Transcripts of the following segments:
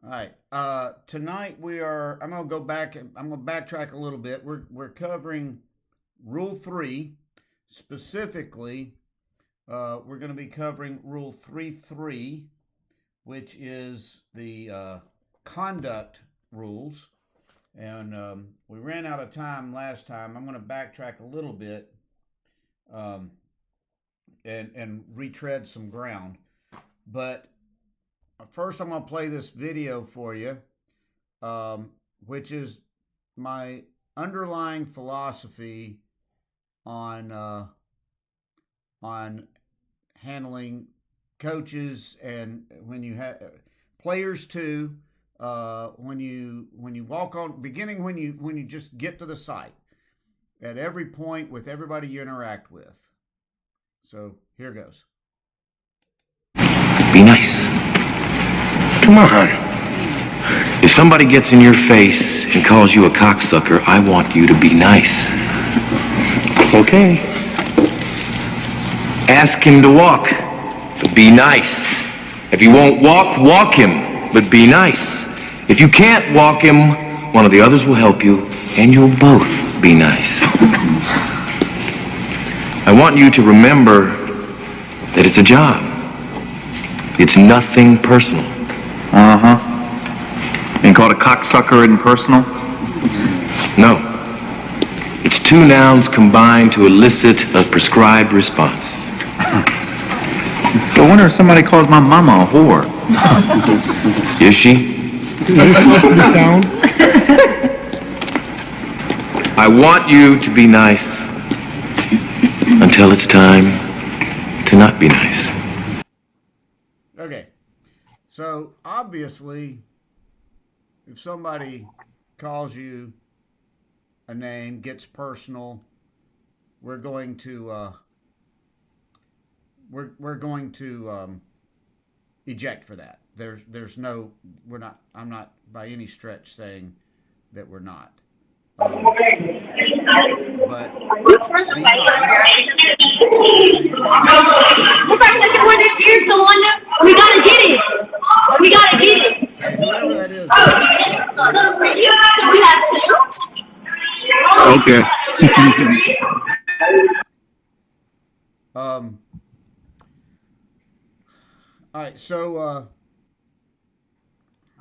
All right. Tonight we are. I'm gonna go back. I'm gonna backtrack a little bit. We're covering Rule 3 specifically. We're going to be covering Rule 3.3, which is the conduct rules. And we ran out of time last time. I'm going to backtrack a little bit um, and retread some ground. But first, I'm going to play this video for you, which is my underlying philosophy on on handling coaches and when you have players too. When you walk on, beginning when you just get to the site, at every point with everybody you interact with. So here goes. Be nice. Come on. If somebody gets in your face and calls you a cocksucker, I want you to be nice. Okay. Ask him to walk, but be nice. If he won't walk, walk him, but be nice. If you can't walk him, one of the others will help you, and you'll both be nice. I want you to remember that it's a job. It's nothing personal. Being called a cocksucker isn't personal? No. It's two nouns combined to elicit a prescribed response. I wonder if somebody calls my mama a whore. Is she? Are you supposed to be sound? I want you to be nice until it's time to not be nice. Okay. So obviously, if somebody calls you a name, gets personal, we're going to eject for that. There's no, we're not. I'm not by any stretch saying that we're not. But be nice. We gotta get it. We gotta get it. Hey, whoever that is. Okay. All right, so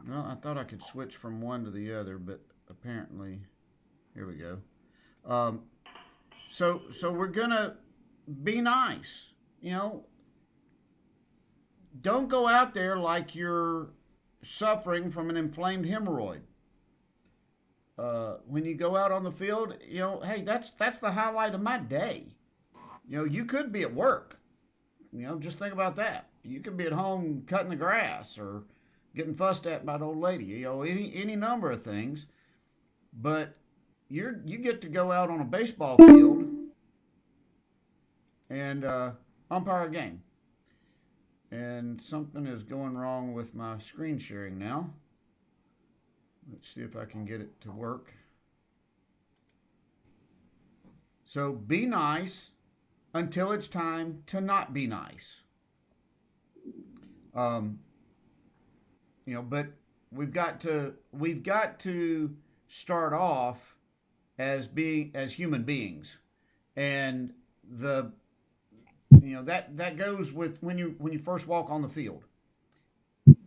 well, I thought I could switch from one to the other, but apparently, here we go. So we're gonna be nice. You know, don't go out there like you're suffering from an inflamed hemorrhoid. When you go out on the field, you know, hey, that's the highlight of my day. You know, you could be at work. You know, just think about that. You could be at home cutting the grass or getting fussed at by the old lady. You know, any number of things. But you get to go out on a baseball field and umpire a game. And something is going wrong with my screen sharing now. Let's see if I can get it to work. So be nice until it's time to not be nice. You know, but we've got to start off as human beings, and that goes with when you first walk on the field.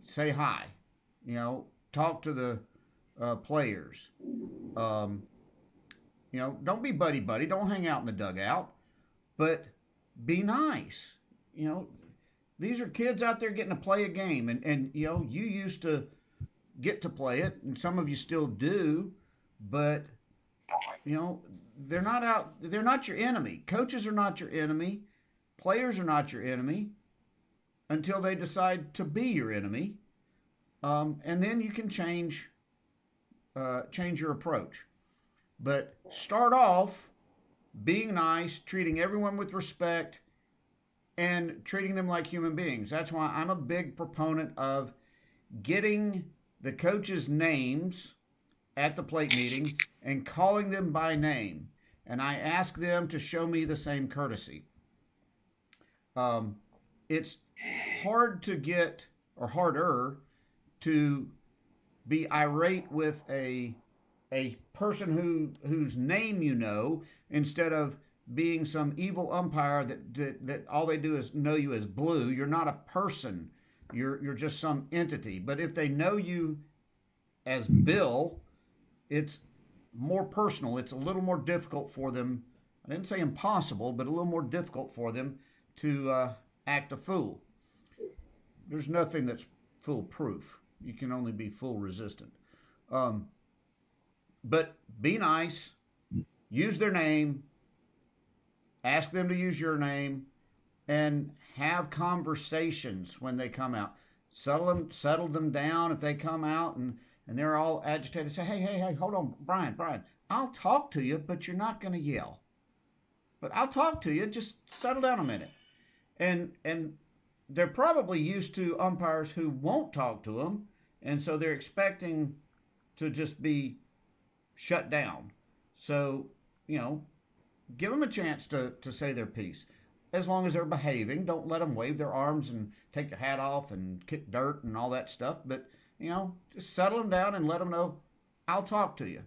Say hi, you know, talk to the players. You know, don't be buddy buddy. Don't hang out in the dugout, but be nice. You know, these are kids out there getting to play a game, and you know, you used to get to play it, and some of you still do, but you know, they're not out. They're not your enemy. Coaches are not your enemy. Players are not your enemy until they decide to be your enemy, and then you can change your approach. But start off being nice, treating everyone with respect, and treating them like human beings. That's why I'm a big proponent of getting the coaches' names at the plate meeting and calling them by name. And I ask them to show me the same courtesy. It's hard to get, or harder, to be irate with a person whose name you know, instead of being some evil umpire that all they do is know you as Blue. You're not a person. You're just some entity. But if they know you as Bill, it's more personal. It's a little more difficult for them. I didn't say impossible, but a little more difficult for them to act a fool. There's nothing that's foolproof. You can only be fool resistant. Um, but be nice. Use their name. Ask them to use your name, and have conversations when they come out. Settle them down if they come out and they're all agitated. Say, hey, hold on, Brian, I'll talk to you, but you're not going to yell. But I'll talk to you. Just settle down a minute. And they're probably used to umpires who won't talk to them, and so they're expecting to just be shut down. So, give them a chance to say their piece. As long as they're behaving, don't let them wave their arms and take their hat off and kick dirt and all that stuff. But, just settle them down and let them know, I'll talk to you.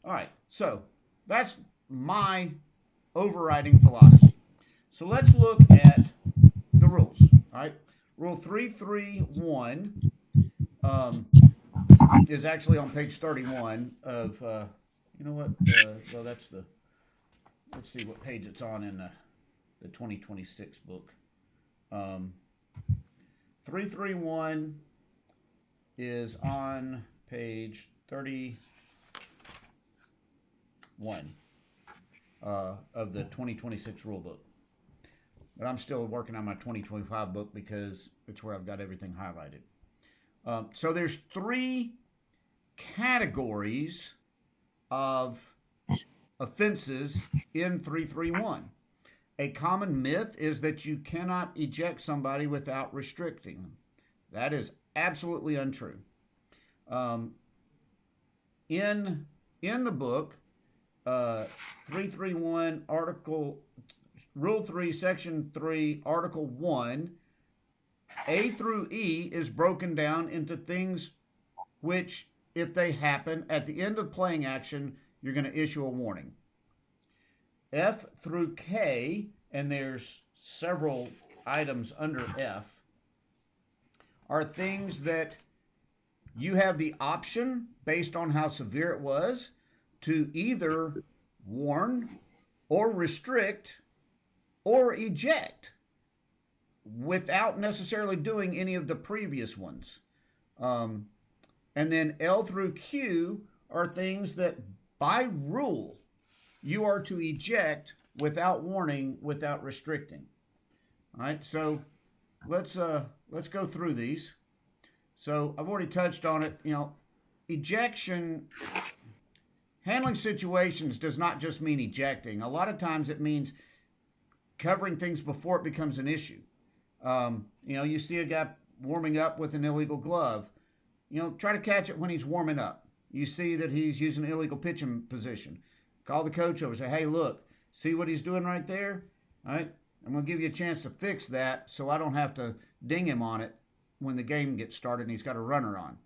All right, so that's my overriding philosophy. So let's look at the rules. All right, Rule 331 is actually on page 31 of, well, that's the, let's see what page it's on in the 2026 book. 331 is on page 31 of the 2026 rule book. But I'm still working on my 2025 book because it's where I've got everything highlighted. So there's 3 categories of offenses in 331. A common myth is that you cannot eject somebody without restricting them. That is absolutely untrue. In the book, 331 Article Rule 3, Section 3, Article 1, A through E is broken down into things which, if they happen at the end of playing action, you're going to issue a warning. F through K, and there's several items under F, are things that you have the option, based on how severe it was, to either warn or restrict or eject without necessarily doing any of the previous ones. And then L through Q are things that, by rule, you are to eject without warning, without restricting. All right, so let's go through these. So I've already touched on it. Ejection, handling situations does not just mean ejecting. A lot of times it means covering things before it becomes an issue. You see a guy warming up with an illegal glove. Try to catch it when he's warming up. You see that he's using an illegal pitching position. Call the coach over and say, hey, look, see what he's doing right there? All right, I'm going to give you a chance to fix that so I don't have to ding him on it when the game gets started and he's got a runner on.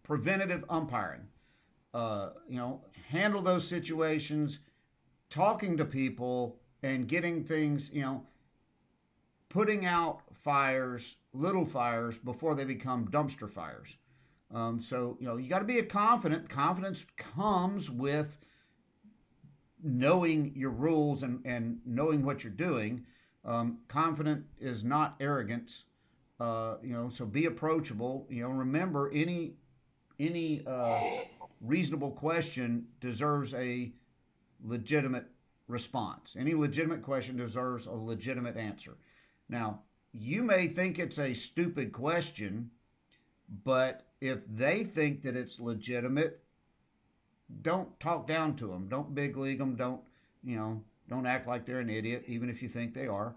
Preventative umpiring. Handle those situations, talking to people and getting things, putting out fires, little fires, before they become dumpster fires. You got to be confident. Confidence comes with knowing your rules and knowing what you're doing. Confident is not arrogance. So be approachable. Remember, any reasonable question deserves a legitimate response. Any legitimate question deserves a legitimate answer. Now, you may think it's a stupid question, but if they think that it's legitimate, don't talk down to them. Don't big league them. Don't act like they're an idiot, even if you think they are.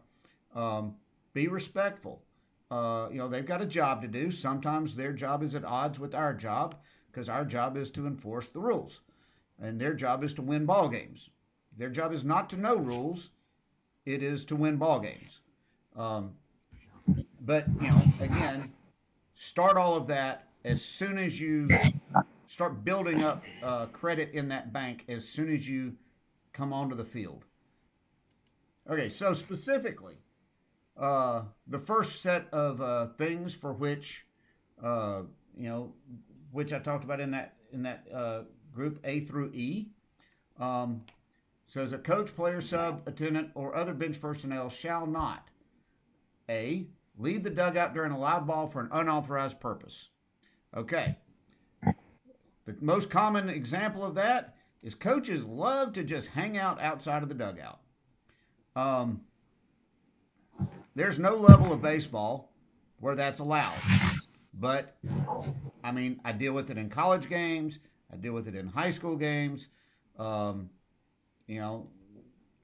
Be respectful. They've got a job to do. Sometimes their job is at odds with our job, because our job is to enforce the rules, and their job is to win ball games. Their job is not to know rules; it is to win ball games. But again, Start all of that as soon as you start building up credit in that bank as soon as you come onto the field. Okay, so specifically, the first set of things for which you know, which I talked about in that group A through E. Says a coach, player, sub, attendant, or other bench personnel shall not A. Leave the dugout during a live ball for an unauthorized purpose. Okay. The most common example of that is coaches love to just hang out outside of the dugout. There's no level of baseball where that's allowed. But, I mean, I deal with it in college games. I deal with it in high school games. You know,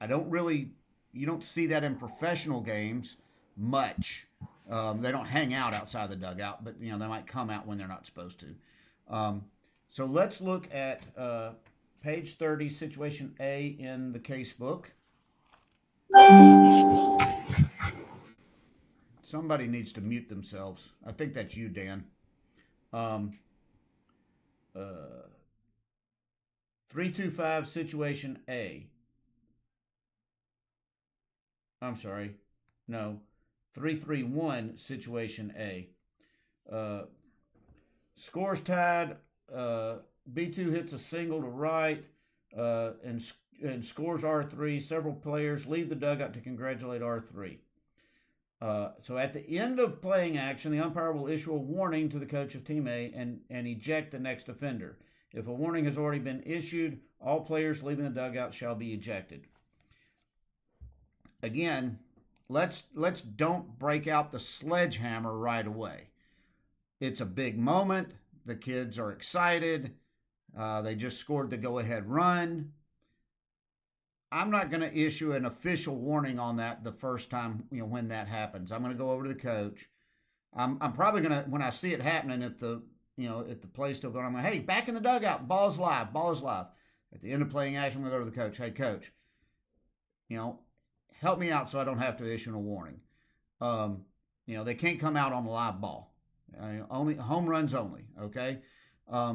you don't see that in professional games much. They don't hang out outside the dugout, but, you know, they might come out when they're not supposed to. So let's look at page 30, situation A in the case book. Somebody needs to mute themselves. I think that's you, Dan. 325 situation A. I'm sorry. No. 331 situation A. Scores tied. B2 hits a single to right and scores R3. Several players leave the dugout to congratulate R3. So at the end of playing action, the umpire will issue a warning to the coach of Team A and eject the next offender. If a warning has already been issued, all players leaving the dugout shall be ejected. Again, let's don't break out the sledgehammer right away. It's a big moment. The kids are excited. They just scored the go-ahead run. I'm not going to issue an official warning on that the first time, you know, when that happens. I'm going to go over to the coach. I'm probably going to, when I see it happening, if the play's still going, I'm going, hey, back in the dugout, ball's live. At the end of playing action, I'm going to go to the coach. Hey, coach, you know, help me out so I don't have to issue a warning. You know, they can't come out on the live ball. Only home runs only. Okay. I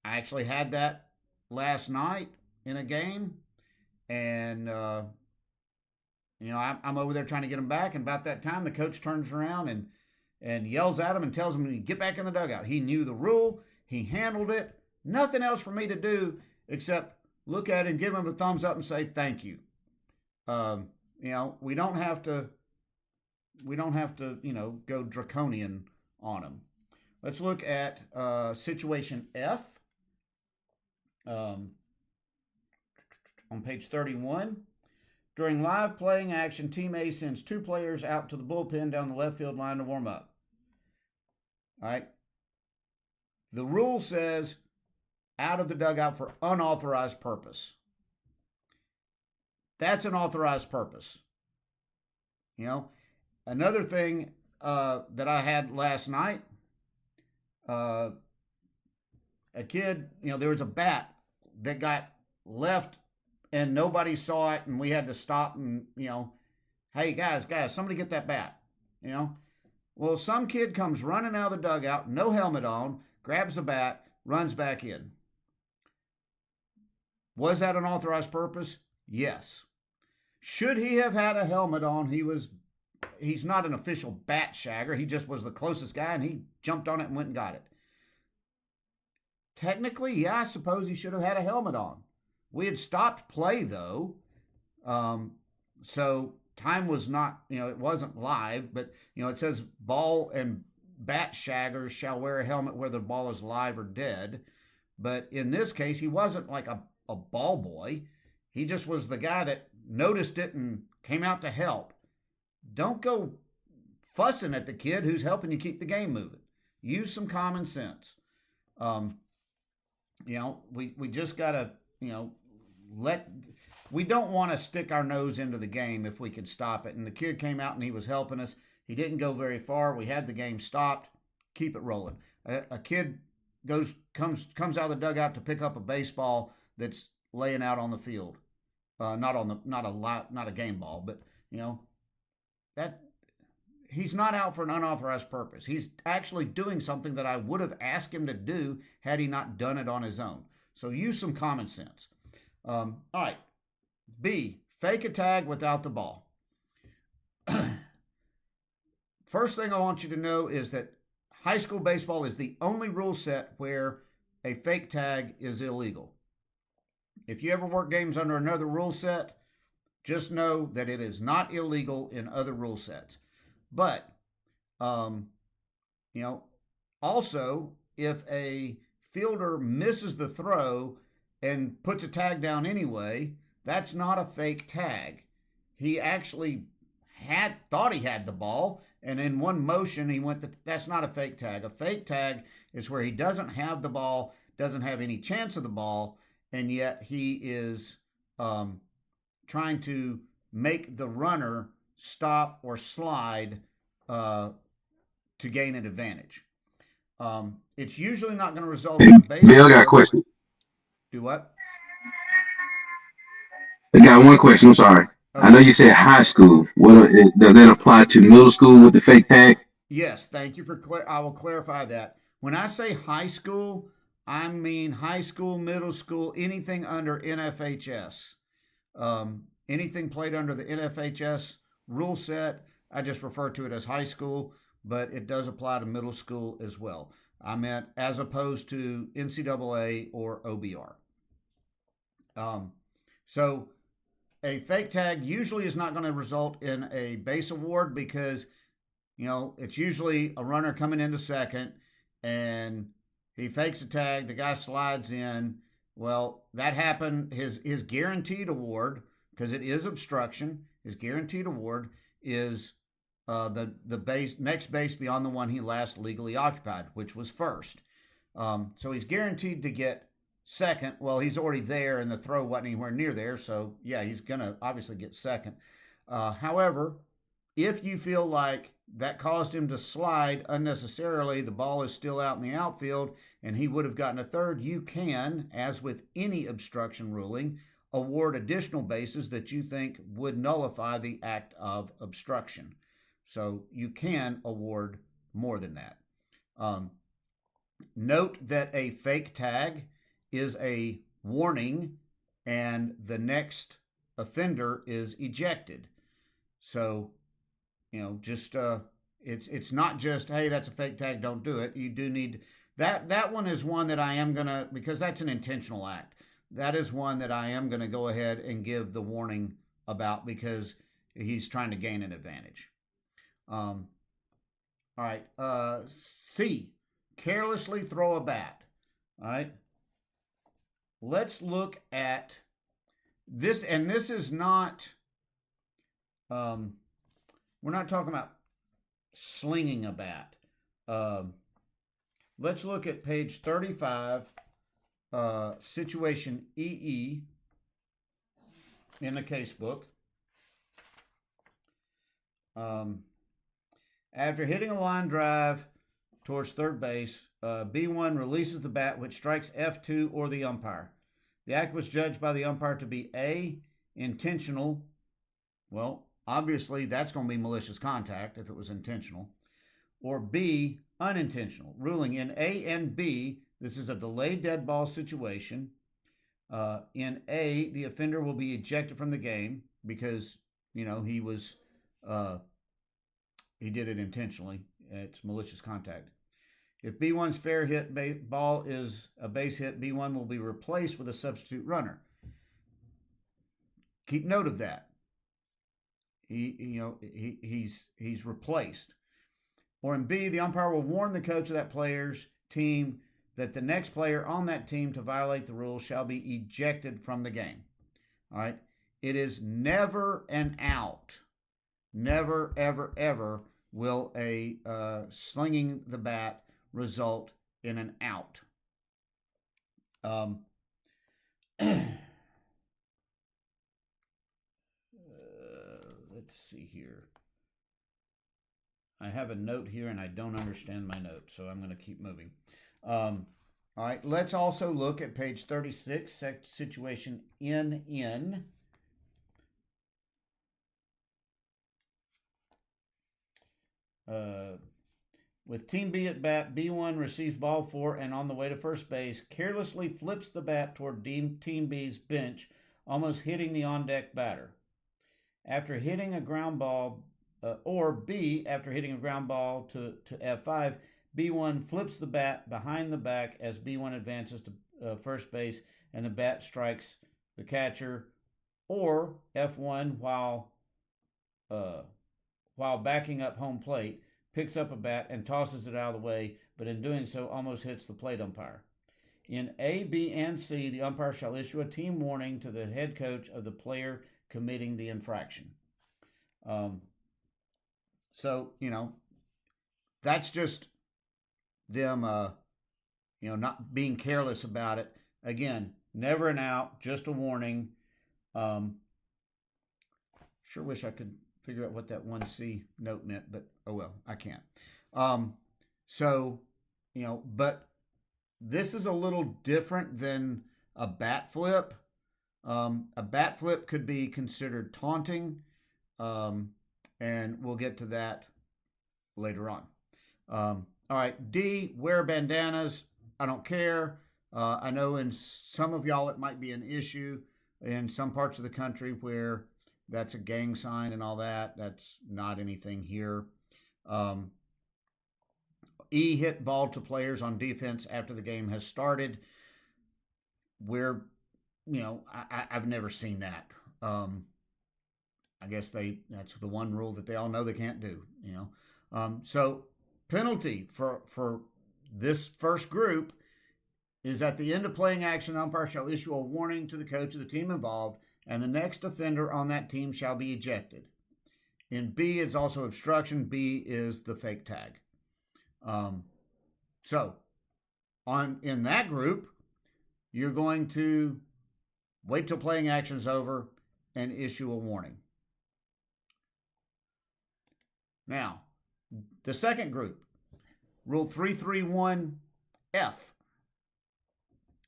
actually had that last night in a game. And, you know, I'm over there trying to get them back. And about that time, the coach turns around and yells at him and tells him to get back in the dugout. He knew the rule. He handled it. Nothing else for me to do except look at it and give him a thumbs up and say thank you. You know, we don't have to, you know, go draconian on him. Let's look at situation F. On page 31, during live playing action, Team A sends two players out to the bullpen down the left field line to warm up. All right. The rule says out of the dugout for unauthorized purpose. That's an authorized purpose. You know, another thing that I had last night, a kid, you know, there was a bat that got left and nobody saw it, and we had to stop and, you know, hey, guys, somebody get that bat, you know. Well, some kid comes running out of the dugout, no helmet on, grabs the bat, runs back in. Was that an authorized purpose? Yes. Should he have had a helmet on? He's not an official bat shagger. He just was the closest guy, and he jumped on it and went and got it. Technically, yeah, I suppose he should have had a helmet on. We had stopped play, though, so time was not, you know, it wasn't live, but, you know, it says ball and bat shaggers shall wear a helmet whether the ball is live or dead. But in this case, he wasn't like a ball boy. He just was the guy that noticed it and came out to help. Don't go fussing at the kid who's helping you keep the game moving. Use some common sense. You know, we just got to, you know, we don't want to stick our nose into the game if we could stop it. And the kid came out and he was helping us. He didn't go very far. We had the game stopped. Keep it rolling. A kid comes out of the dugout to pick up a baseball that's laying out on the field. Not a game ball, but, you know, that he's not out for an unauthorized purpose. He's actually doing something that I would have asked him to do had he not done it on his own. So use some common sense. All right. B, fake a tag without the ball. First thing I want you to know is that high school baseball is the only rule set where a fake tag is illegal. If you ever work games under another rule set, just know that it is not illegal in other rule sets. But, also, if a fielder misses the throw and puts a tag down anyway, that's not a fake tag. He actually thought he had the ball, and in one motion he went. That's not a fake tag. A fake tag is where he doesn't have the ball, doesn't have any chance of the ball, and yet he is trying to make the runner stop or slide to gain an advantage. It's usually not going to result in a base. Bill, I got a question. Do what? I got one question. I'm sorry. Okay. I know you said high school. Does that apply to middle school with the fake tag? Yes, thank you for I will clarify that. When I say high school, I mean high school, middle school, anything under NFHS. Anything played under the NFHS rule set, I just refer to it as high school, but it does apply to middle school as well. I meant as opposed to NCAA or OBR. So a fake tag usually is not going to result in a base award because, it's usually a runner coming into second and he fakes a tag, the guy slides in. Well, that happened. His guaranteed award, because it is obstruction, his guaranteed award is the next base beyond the one he last legally occupied, which was first. So he's guaranteed to get second. Well, he's already there and the throw wasn't anywhere near there. So, yeah, he's going to obviously get second. However, if you feel like that caused him to slide unnecessarily, the ball is still out in the outfield, and he would have gotten a third, you can, as with any obstruction ruling, award additional bases that you think would nullify the act of obstruction. So you can award more than that. Note that a fake tag is a warning and the next offender is ejected. So, it's not just, hey, that's a fake tag, don't do it. You do need that one is one that I am going to, because that's an intentional act. That is one that I am going to go ahead and give the warning about because he's trying to gain an advantage. All right. C, carelessly throw a bat. All right. Let's look at this, and this is not, we're not talking about slinging a bat. Let's look at page 35, situation EE in the case book. After hitting a line drive towards third base, B1 releases the bat, which strikes F2 or the umpire. The act was judged by the umpire to be A, intentional. Well, obviously that's going to be malicious contact if it was intentional. Or B, unintentional. Ruling in A and B, this is a delayed dead ball situation. In A, the offender will be ejected from the game because, he was, he did it intentionally. It's malicious contact. If B1's fair hit ball is a base hit, B1 will be replaced with a substitute runner. Keep note of that. He's replaced. Or in B, the umpire will warn the coach of that player's team that the next player on that team to violate the rules shall be ejected from the game. All right. It is never an out. Never, ever, ever will a slinging the bat result in an out. Let's see here. I have a note here and I don't understand my note, so I'm going to keep moving. All right, let's also look at page 36, situation NN. With Team B at bat, B1 receives ball 4 and on the way to first base, carelessly flips the bat toward Team B's bench, almost hitting the on-deck batter. After hitting a ground ball, or B, after hitting a ground ball to F5, B1 flips the bat behind the back as B1 advances to first base and the bat strikes the catcher, or F1 while backing up home plate, picks up a bat and tosses it out of the way, but in doing so almost hits the plate umpire. In A, B, and C, the umpire shall issue a team warning to the head coach of the player committing the infraction. So, that's just them, not being careless about it. Again, never an out, just a warning. Sure wish I could figure out what that 1C note meant, but oh well, I can't. But this is a little different than a bat flip. A bat flip could be considered taunting, and we'll get to that later on. All right, D, wear bandanas. I don't care. I know in some of y'all it might be an issue in some parts of the country where that's a gang sign and all that. That's not anything here. E, hit ball to players on defense after the game has started. I've never seen that. I guess that's the one rule that they all know they can't do, So penalty for this first group is at the end of playing action, the umpire shall issue a warning to the coach of the team involved, and the next offender on that team shall be ejected. In B, it's also obstruction. B is the fake tag. In that group, you're going to wait till playing action's over and issue a warning. Now, the second group, Rule 331F.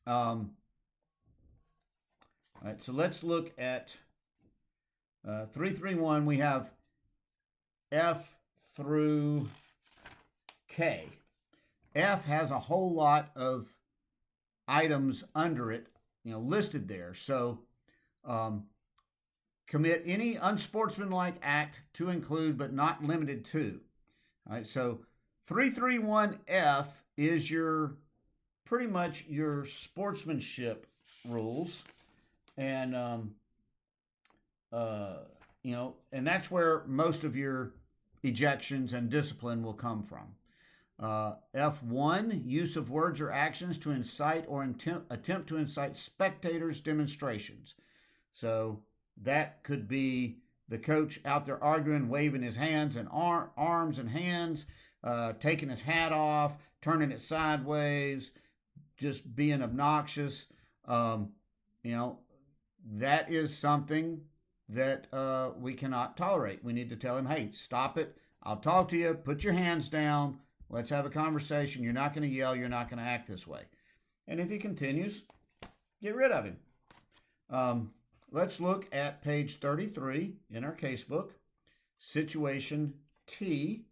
All right, so let's look at 331. We have F through K. F has a whole lot of items under it, listed there. So, commit any unsportsmanlike act to include but not limited to. All right, so 331F is pretty much your sportsmanship rules, and and that's where most of your ejections and discipline will come from. F1, use of words or actions to incite or attempt to incite spectators' demonstrations. So that could be the coach out there arguing, waving his hands and arms and hands, taking his hat off, turning it sideways, just being obnoxious. That is something that we cannot tolerate. We need to tell him, hey, stop it. I'll talk to you. Put your hands down. Let's have a conversation. You're not going to yell. You're not going to act this way. And if he continues, get rid of him. Let's look at page 33 in our casebook, situation T.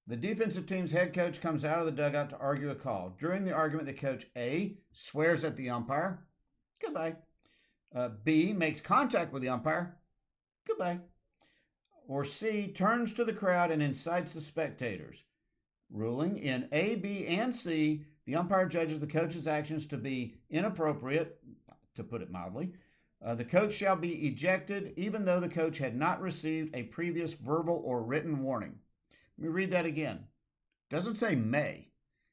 The defensive team's head coach comes out of the dugout to argue a call. During the argument, the coach A, swears at the umpire. Goodbye. B, makes contact with the umpire. Goodbye. Or C, turns to the crowd and incites the spectators. Ruling in A, B, and C, the umpire judges the coach's actions to be inappropriate, to put it mildly. The coach shall be ejected even though the coach had not received a previous verbal or written warning. Let me read that again. It doesn't say may.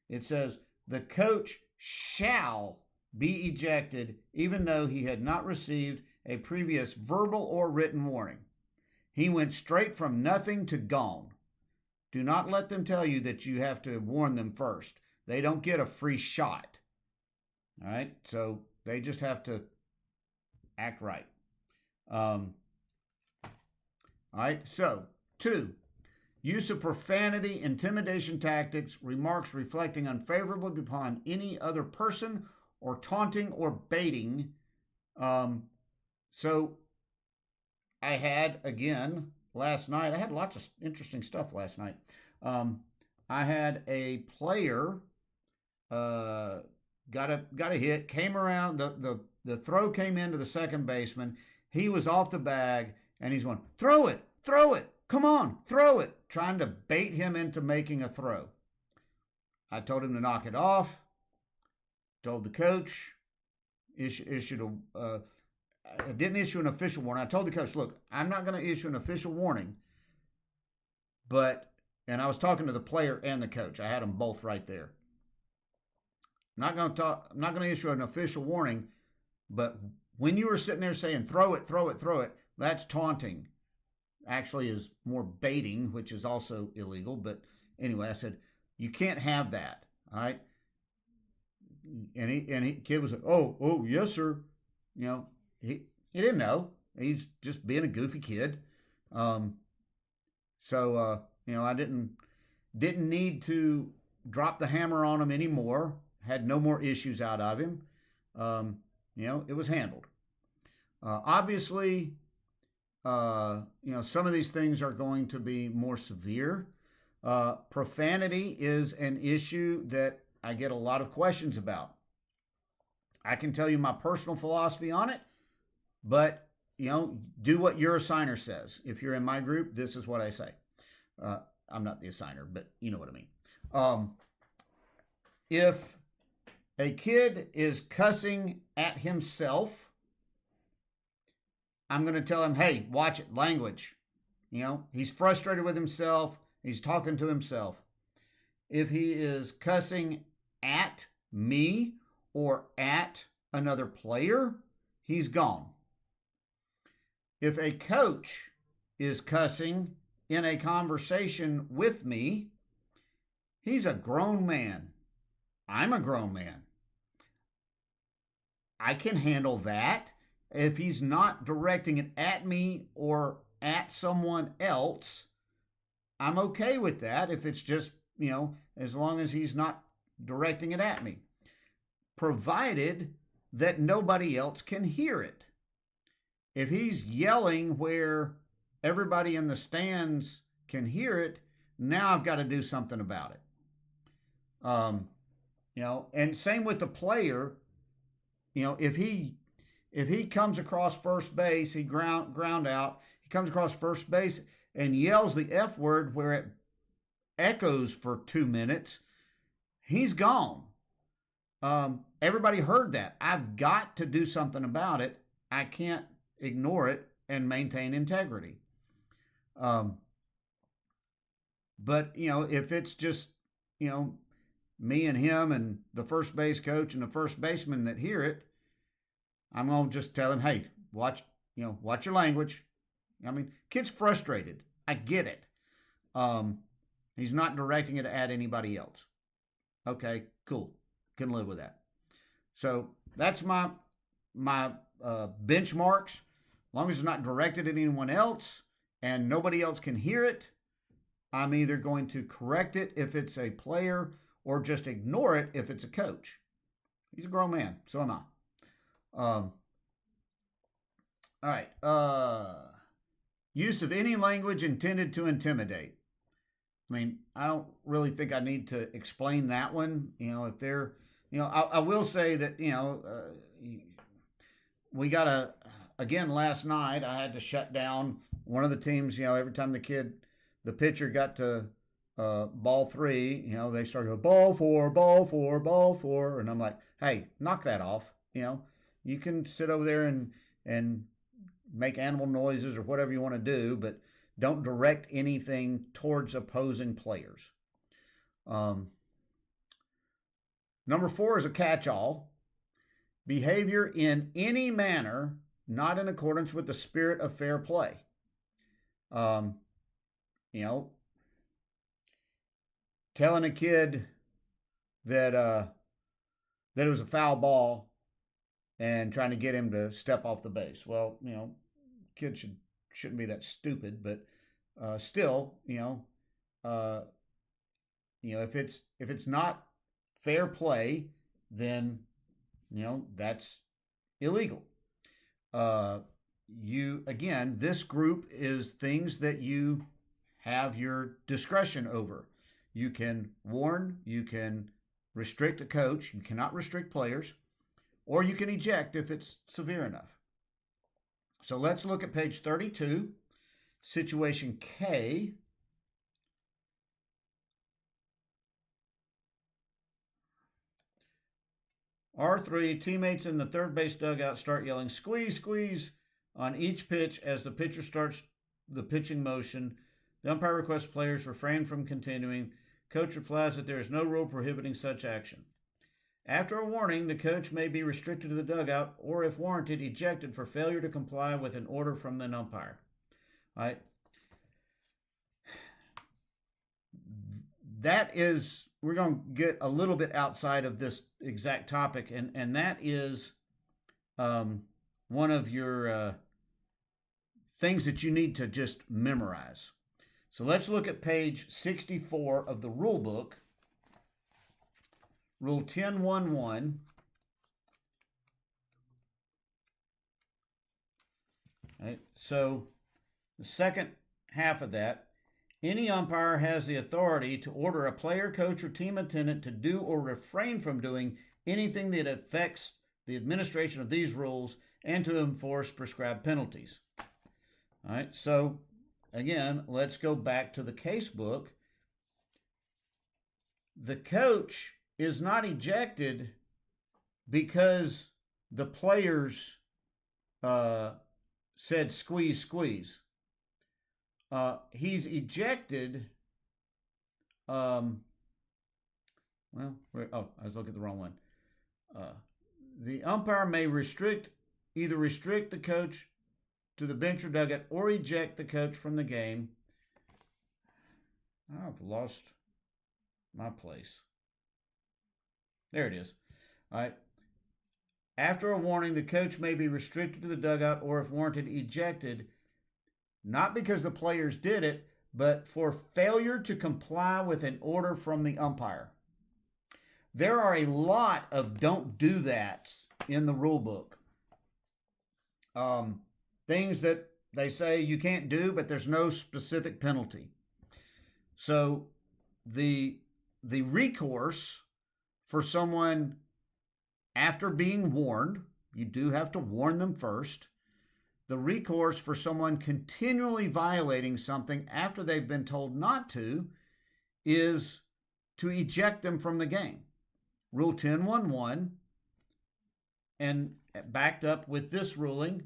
It says the coach shall be ejected even though he had not received a previous verbal or written warning. He went straight from nothing to gone. Do not let them tell you that you have to warn them first. They don't get a free shot. All right? So they just have to act right. All right? So, 2, use of profanity, intimidation tactics, remarks reflecting unfavorably upon any other person, or taunting or baiting. So I had again last night. I had lots of interesting stuff last night. I had a player uh, got a hit, came around the throw came into the second baseman. He was off the bag, and he's going, throw it, come on, throw it, trying to bait him into making a throw. I told him to knock it off. Told the coach, issued a I didn't issue an official warning. I told the coach, look, I'm not going to issue an official warning, and I was talking to the player and the coach. I had them both right there. I'm not going to issue an official warning, but when you were sitting there saying throw it, throw it, throw it, that's taunting. Actually, is more baiting, which is also illegal. But anyway, I said you can't have that. All right. And kid was like, oh yes sir. You know, he didn't know. He's just being a goofy kid. I didn't need to drop the hammer on him anymore. Had no more issues out of him. It was handled. Obviously, some of these things are going to be more severe. Profanity is an issue that I get a lot of questions about. I can tell you my personal philosophy on it, but do what your assigner says. If you're in my group, this is what I say. I'm not the assigner, but you know what I mean. If a kid is cussing at himself, I'm going to tell him, hey, watch it, language. He's frustrated with himself. He's talking to himself. If he is cussing at me or at another player, he's gone. If a coach is cussing in a conversation with me, he's a grown man. I'm a grown man. I can handle that. If he's not directing it at me or at someone else, I'm okay with that. If it's just, as long as he's not directing it at me, provided that nobody else can hear it. If he's yelling where everybody in the stands can hear it, now I've got to do something about it. And same with the player. If he comes across first base, he ground out, he comes across first base and yells the F word where it echoes for 2 minutes, he's gone. Everybody heard that. I've got to do something about it. I can't ignore it and maintain integrity. But if it's just, me and him and the first base coach and the first baseman that hear it, I'm going to just tell him, hey, watch your language. I mean, kid's frustrated. I get it. He's not directing it at anybody else. Okay, cool. Can live with that. So that's my benchmarks. As long as it's not directed at anyone else and nobody else can hear it, I'm either going to correct it if it's a player or just ignore it if it's a coach. He's a grown man, so am I. All right. Use of any language intended to intimidate. I mean, I don't really think I need to explain that one. If they're, I will say that, we got again, last night, I had to shut down one of the teams. Every time the pitcher got to ball 3, they started going, ball 4, ball 4, ball 4. And I'm like, hey, knock that off. You can sit over there and make animal noises or whatever you want to do, but don't direct anything towards opposing players. Number 4 is a catch-all. Behavior in any manner not in accordance with the spirit of fair play. Telling a kid that it was a foul ball and trying to get him to step off the base. Well, kids shouldn't be that stupid, but still, if it's not fair play, then that's illegal. this group is things that you have your discretion over. You can warn, you can restrict a coach, you cannot restrict players, or you can eject if it's severe enough. So let's look at page 32, situation K. R3, teammates in the third base dugout start yelling, "Squeeze, squeeze," on each pitch as the pitcher starts the pitching motion. The umpire requests players refrain from continuing. Coach replies that there is no rule prohibiting such action. After a warning, the coach may be restricted to the dugout or, if warranted, ejected for failure to comply with an order from the umpire. All right. That is, we're going to get a little bit outside of this exact topic, and that is one of your things that you need to just memorize. So let's look at page 64 of the rule book, Rule 10.1.1. Right, so the second half of that, any umpire has the authority to order a player, coach, or team attendant to do or refrain from doing anything that affects the administration of these rules and to enforce prescribed penalties. All right, so again, let's go back to the case book. The coach is not ejected because the players said squeeze, squeeze. He's ejected. I was looking at the wrong one. The umpire may either restrict the coach to the bench or dugout or eject the coach from the game. I've lost my place. There it is. All right. After a warning, the coach may be restricted to the dugout or, if warranted, ejected, not because the players did it, but for failure to comply with an order from the umpire. There are a lot of don't do that's in the rule book. Things that they say you can't do, but there's no specific penalty. So the recourse for someone after being warned, you do have to warn them first. The recourse for someone continually violating something after they've been told not to is to eject them from the game. Rule 10.1.1, and backed up with this ruling,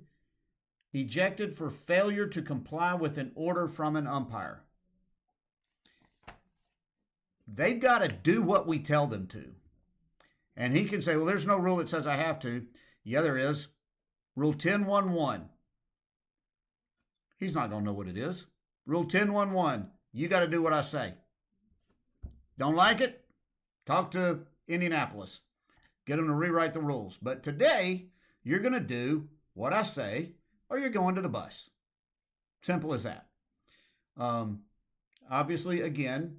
ejected for failure to comply with an order from an umpire. They've got to do what we tell them to. And he can say, well, there's no rule that says I have to. Yeah, there is. Rule 10.1.1. He's not going to know what it is. Rule 10.1.1. You got to do what I say. Don't like it? Talk to Indianapolis. Get them to rewrite the rules. But today, you're going to do what I say, or you're going to the bus. Simple as that. Obviously, again,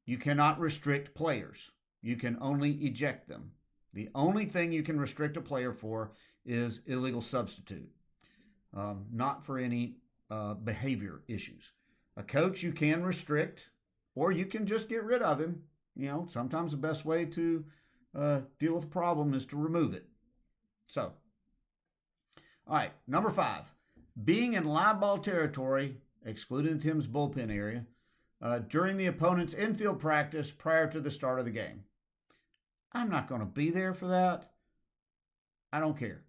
you cannot restrict players. You can only eject them. The only thing you can restrict a player for is illegal substitute, not for any behavior issues. A coach you can restrict, or you can just get rid of him. You know, sometimes the best way to deal with a problem is to remove it. So, all right, number 5, being in live ball territory, excluding Tim's bullpen area, during the opponent's infield practice prior to the start of the game. I'm not going to be there for that. I don't care.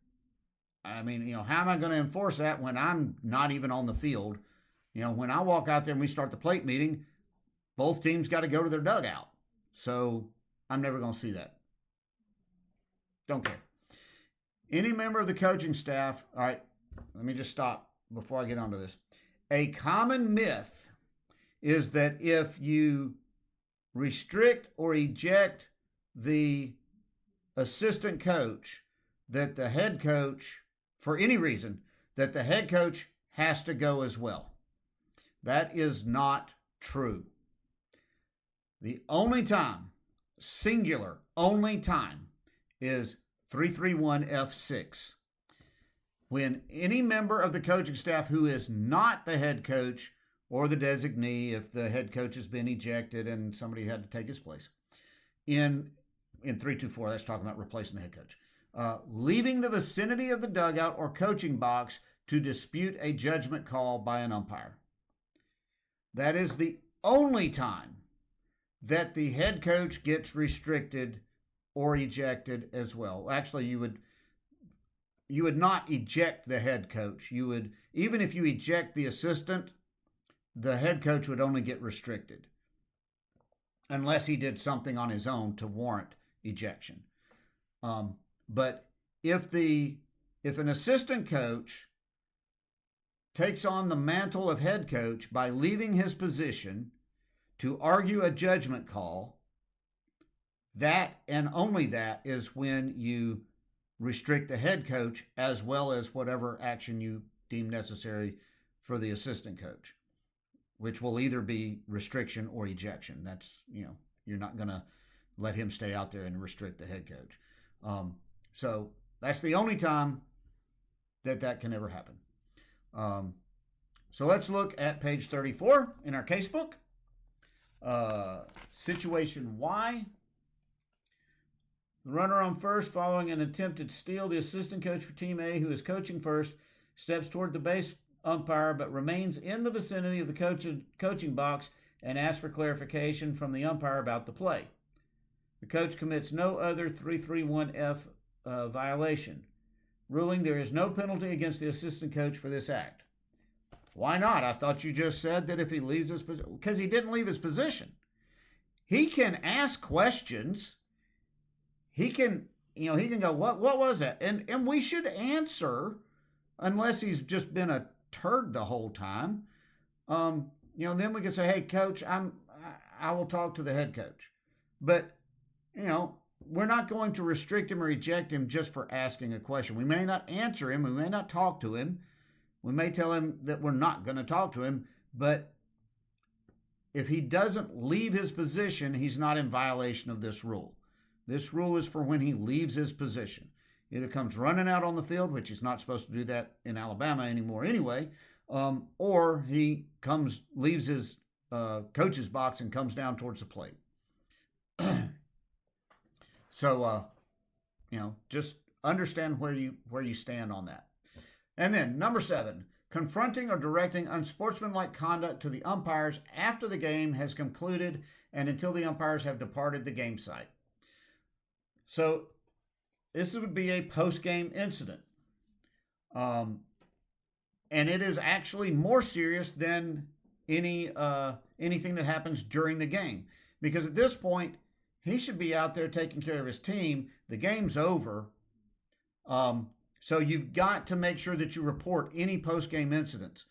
I mean, how am I going to enforce that when I'm not even on the field? When I walk out there and we start the plate meeting, both teams got to go to their dugout. So I'm never going to see that. Don't care. Any member of the coaching staff, all right, let me just stop before I get onto this. A common myth is that if you restrict or eject the assistant coach, that the head coach, for any reason, that the head coach has to go as well. That is not true. The only time, singular, only time, is 331F6. when any member of the coaching staff who is not the head coach or the designee, if the head coach has been ejected and somebody had to take his place, in 324, that's talking about replacing the head coach, leaving the vicinity of the dugout or coaching box to dispute a judgment call by an umpire. That is the only time that the head coach gets restricted or ejected as well. Actually, you would not eject the head coach. You would, even if you eject the assistant, the head coach would only get restricted unless he did something on his own to warrant ejection. But if an assistant coach takes on the mantle of head coach by leaving his position to argue a judgment call, that and only that is when you restrict the head coach as well as whatever action you deem necessary for the assistant coach, which will either be restriction or ejection. That's, you're not going to let him stay out there and restrict the head coach. So that's the only time that can ever happen. So let's look at page 34 in our casebook. Situation Y. The runner on first following an attempted steal. The assistant coach for Team A, who is coaching first, steps toward the base umpire but remains in the vicinity of the coaching box and asks for clarification from the umpire about the play. The coach commits no other 331F violation, ruling there is no penalty against the assistant coach for this act. Why not? I thought you just said that if he leaves his position, because he didn't leave his position. He can ask questions. He can go, what was that? And we should answer, unless he's just been a turd the whole time. Then we can say, hey, coach, I will talk to the head coach. But, we're not going to restrict him or eject him just for asking a question. We may not answer him. We may not talk to him. We may tell him that we're not going to talk to him. But if he doesn't leave his position, he's not in violation of this rule. This rule is for when he leaves his position. Either comes running out on the field, which he's not supposed to do that in Alabama anymore anyway, or he leaves his coach's box and comes down towards the plate. So, just understand where you stand on that. And then number 7, confronting or directing unsportsmanlike conduct to the umpires after the game has concluded and until the umpires have departed the game site. So this would be a post-game incident. And it is actually more serious than anything that happens during the game. Because at this point, he should be out there taking care of his team. The game's over. So you've got to make sure that you report any post-game incidents.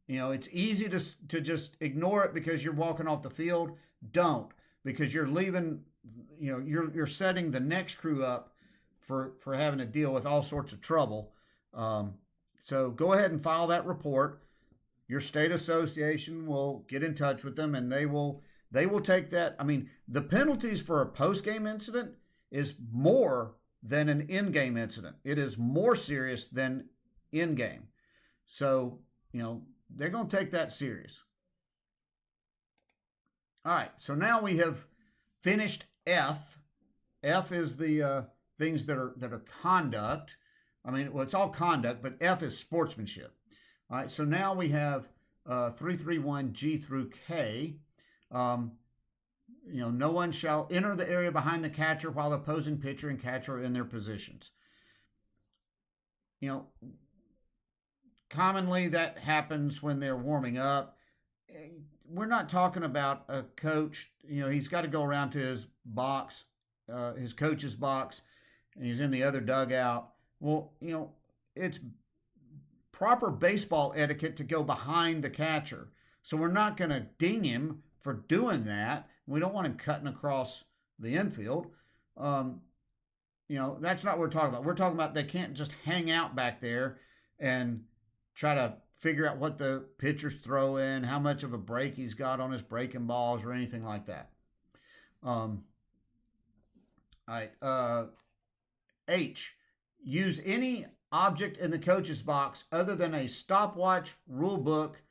It's easy to just ignore it because you're walking off the field. Don't, because you're leaving, you're setting the next crew up for having to deal with all sorts of trouble. So go ahead and file that report. Your state association will get in touch with them, and they will take that. I mean, the penalties for a post-game incident is more than an in-game incident. It is more serious than in-game. So, they're going to take that serious. All right, so now we have finished F. F is the things that are conduct. I mean, well, it's all conduct, but F is sportsmanship. All right, so now we have 331 G through K. No one shall enter the area behind the catcher while the opposing pitcher and catcher are in their positions. Commonly that happens when they're warming up. We're not talking about a coach. He's got to go around to his box, his coach's box, and he's in the other dugout. Well, it's proper baseball etiquette to go behind the catcher. So we're not going to ding him for doing that. We don't want him cutting across the infield. That's not what we're talking about. We're talking about they can't just hang out back there and try to figure out what the pitcher's throwing, how much of a break he's got on his breaking balls, or anything like that. All right. H. Use any object in the coach's box other than a stopwatch, rule book,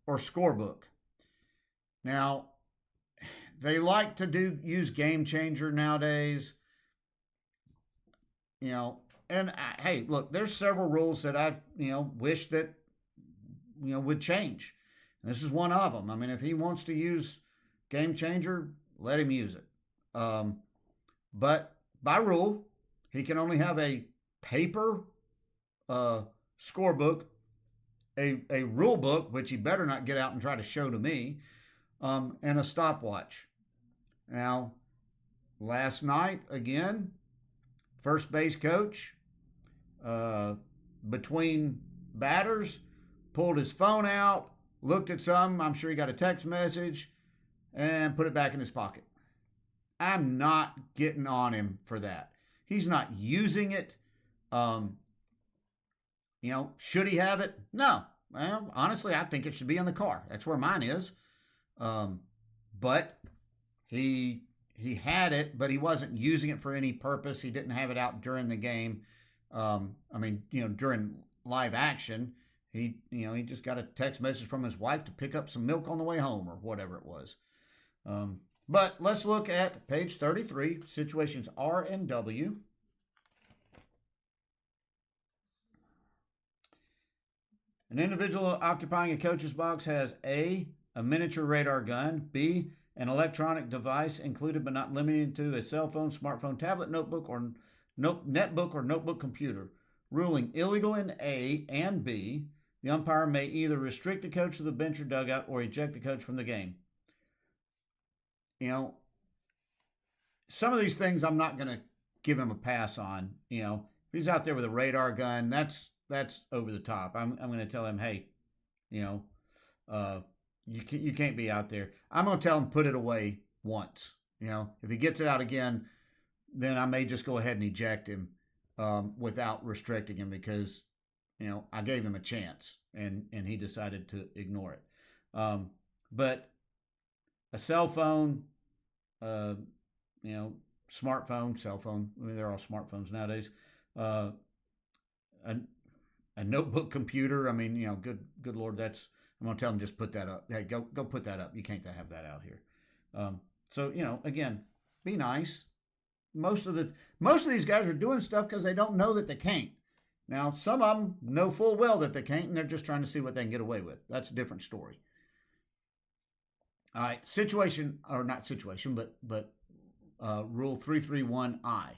or scorebook. Now, they like to use Game Changer nowadays. And hey, look, there's several rules that I wish that would change. This is one of them. I mean, if he wants to use Game Changer, let him use it. But by rule, he can only have a paper scorebook, a rule book, which he better not get out and try to show to me, and a stopwatch. Now, last night, again, first base coach, between batters, pulled his phone out, looked at some, I'm sure he got a text message, and put it back in his pocket. I'm not getting on him for that. He's not using it. Should he have it? No. Well, honestly, I think it should be in the car. That's where mine is. But he had it, but he wasn't using it for any purpose. He didn't have it out during the game. During live action, he just got a text message from his wife to pick up some milk on the way home or whatever it was. But let's look at page 33, situations R and W. An individual occupying a coach's box has A, a miniature radar gun, B, an electronic device included but not limited to a cell phone, smartphone, tablet, notebook, or netbook or notebook computer. Ruling illegal in A and B, the umpire may either restrict the coach to the bench or dugout or eject the coach from the game. Some of these things I'm not going to give him a pass on. If he's out there with a radar gun, that's over the top. I'm going to tell him, hey, you can't be out there. I'm going to tell him put it away once. If he gets it out again, then I may just go ahead and eject him without restricting him because I gave him a chance and he decided to ignore it. But a cell phone, smartphone, cell phone. I mean, they're all smartphones nowadays. A notebook computer. I mean, good Lord, I'm going to tell them just put that up. Hey, go put that up. You can't have that out here. So again, be nice. Most of these guys are doing stuff because they don't know that they can't. Now, some of them know full well that they can't, and they're just trying to see what they can get away with. That's a different story. All right, Rule 331I.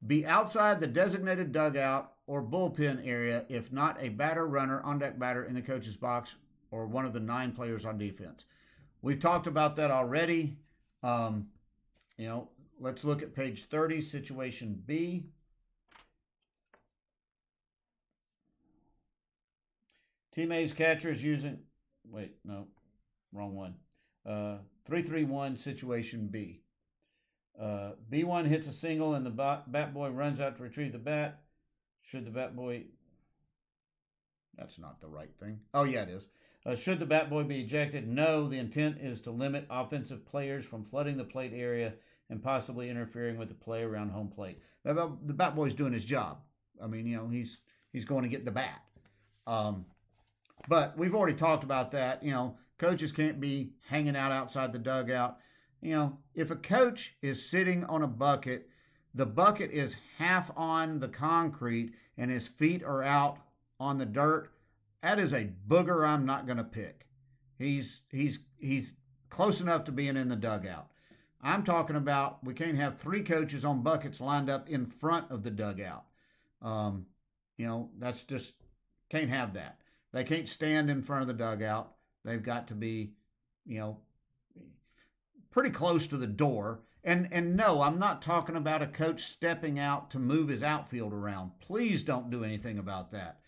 Be outside the designated dugout or bullpen area if not a batter, runner, on-deck batter in the coach's box, or one of the 9 players on defense. We've talked about that already. Let's look at page 30, situation B. Team A's catcher is using, wrong one. 331, situation B. B1 hits a single and the bat boy runs out to retrieve the bat. Should the bat boy... That's not the right thing. Oh, yeah, it is. Should the bat boy be ejected? No, the intent is to limit offensive players from flooding the plate area and possibly interfering with the play around home plate. The bat boy's doing his job. I mean, he's going to get the bat. But we've already talked about that. Coaches can't be hanging out outside the dugout. If a coach is sitting on a bucket, the bucket is half on the concrete and his feet are out on the dirt, that is a booger I'm not going to pick. He's close enough to being in the dugout. I'm talking about we can't have 3 coaches on buckets lined up in front of the dugout. That's just, can't have that. They can't stand in front of the dugout. They've got to be, pretty close to the door. And no, I'm not talking about a coach stepping out to move his outfield around. Please don't do anything about that.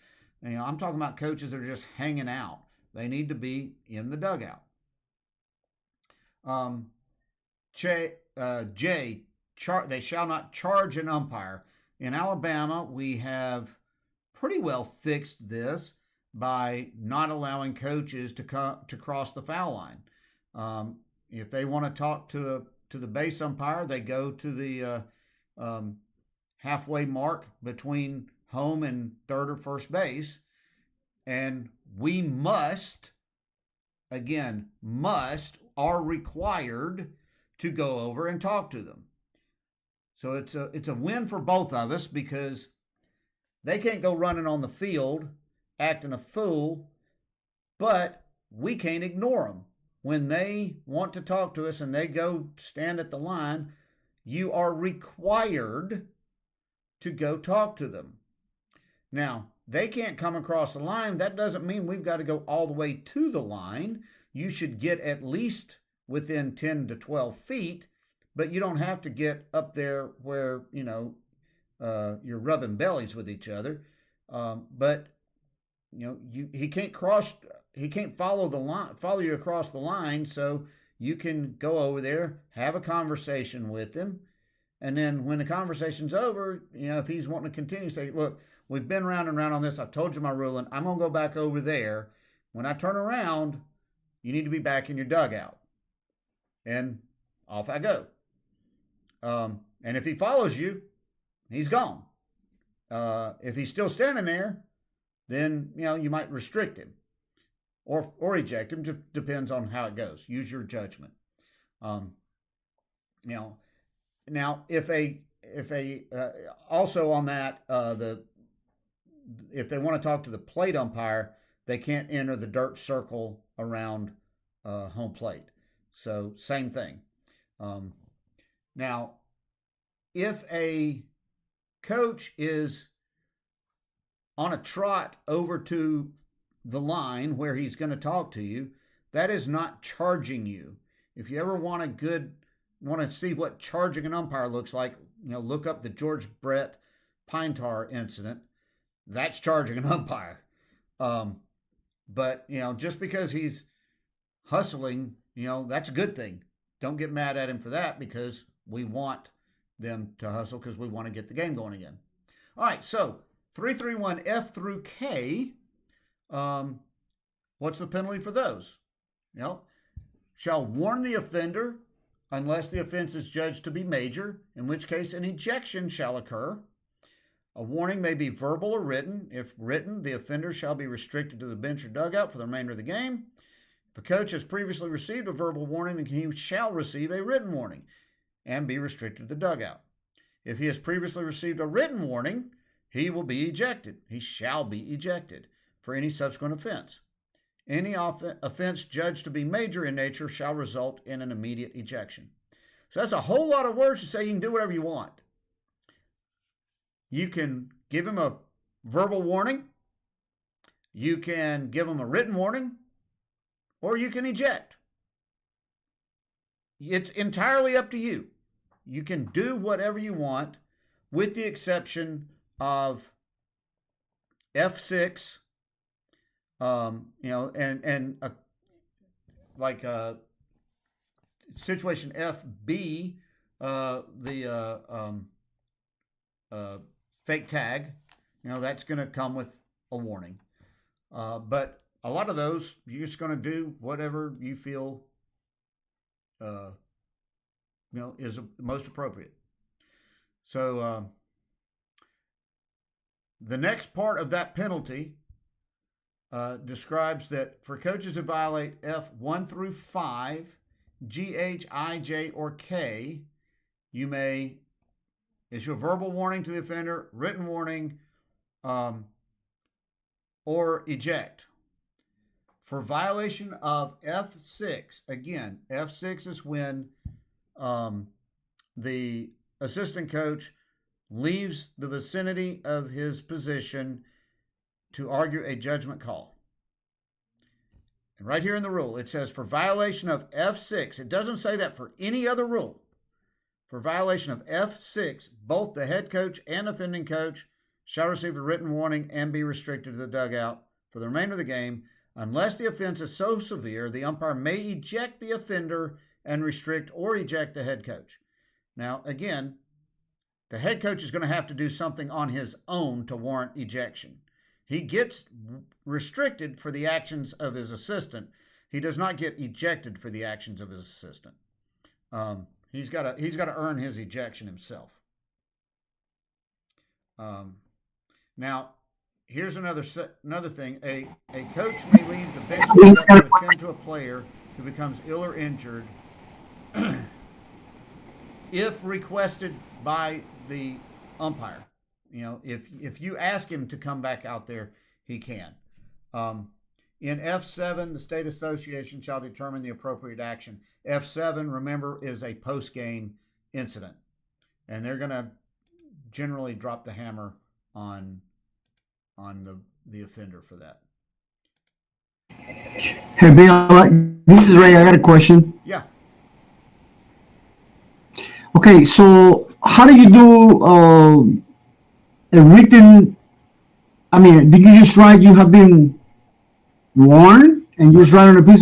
I'm talking about coaches that are just hanging out. They need to be in the dugout. They shall not charge an umpire. In Alabama, we have pretty well fixed this by not allowing coaches to cross the foul line. If they want to talk to the base umpire, they go to the halfway mark between home and third or first base, and we are required to go over and talk to them. So it's a win for both of us because they can't go running on the field acting a fool, but we can't ignore them. When they want to talk to us and they go stand at the line, you are required to go talk to them. Now, they can't come across the line. That doesn't mean we've got to go all the way to the line. You should get at least within 10 to 12 feet, but you don't have to get up there where, you're rubbing bellies with each other. But he can't follow you across the line, so you can go over there, have a conversation with him, and then when the conversation's over, if he's wanting to continue, say, look, we've been round and round on this. I've told you my ruling. I'm going to go back over there. When I turn around, you need to be back in your dugout. And off I go. And if he follows you, he's gone. If he's still standing there, then, you might restrict him or eject him. Just depends on how it goes. Use your judgment. Now also on that, if they want to talk to the plate umpire, they can't enter the dirt circle around home plate. So same thing. Now, if a coach is on a trot over to the line where he's going to talk to you, that is not charging you. If you ever want to see what charging an umpire looks like, look up the George Brett pine tar incident. That's charging an umpire. But just because he's hustling, that's a good thing. Don't get mad at him for that, because we want them to hustle because we want to get the game going again. All right, so 331 F through K. What's the penalty for those? Shall warn the offender unless the offense is judged to be major, in which case an ejection shall occur. A warning may be verbal or written. If written, the offender shall be restricted to the bench or dugout for the remainder of the game. If a coach has previously received a verbal warning, then he shall receive a written warning and be restricted to the dugout. If he has previously received a written warning, he will be ejected. He shall be ejected for any subsequent offense. Any offense judged to be major in nature shall result in an immediate ejection. So that's a whole lot of words to say you can do whatever you want. You can give him a verbal warning, you can give him a written warning, or you can eject. It's entirely up to you. You can do whatever you want, with the exception of F6, situation FB, fake tag, that's going to come with a warning. But a lot of those, you're just going to do whatever you feel, is most appropriate. So the next part of that penalty describes that for coaches who violate F1 through 5, G, H, I, J, or K, you may issue a verbal warning to the offender, written warning, or eject. For violation of F6, again, F6 is when the assistant coach leaves the vicinity of his position to argue a judgment call. And right here in the rule, it says for violation of F6, it doesn't say that for any other rule. For violation of F6, both the head coach and offending coach shall receive a written warning and be restricted to the dugout for the remainder of the game. Unless the offense is so severe, the umpire may eject the offender and restrict or eject the head coach. Now, again, the head coach is going to have to do something on his own to warrant ejection. He gets restricted for the actions of his assistant. He does not get ejected for the actions of his assistant. He's got to earn his ejection himself. Now, Now, here's another thing. A coach may leave the bench to attend to a player who becomes ill or injured if requested by the umpire. If you ask him to come back out there, he can. In F7, the state association shall determine the appropriate action. F7, remember, is a post-game incident, and they're going to generally drop the hammer on the offender for that. Hey, Bill, this is Ray. I got a question. Yeah. Okay, so how do you do a written? I mean, did you just write you have been warned and you just write on a piece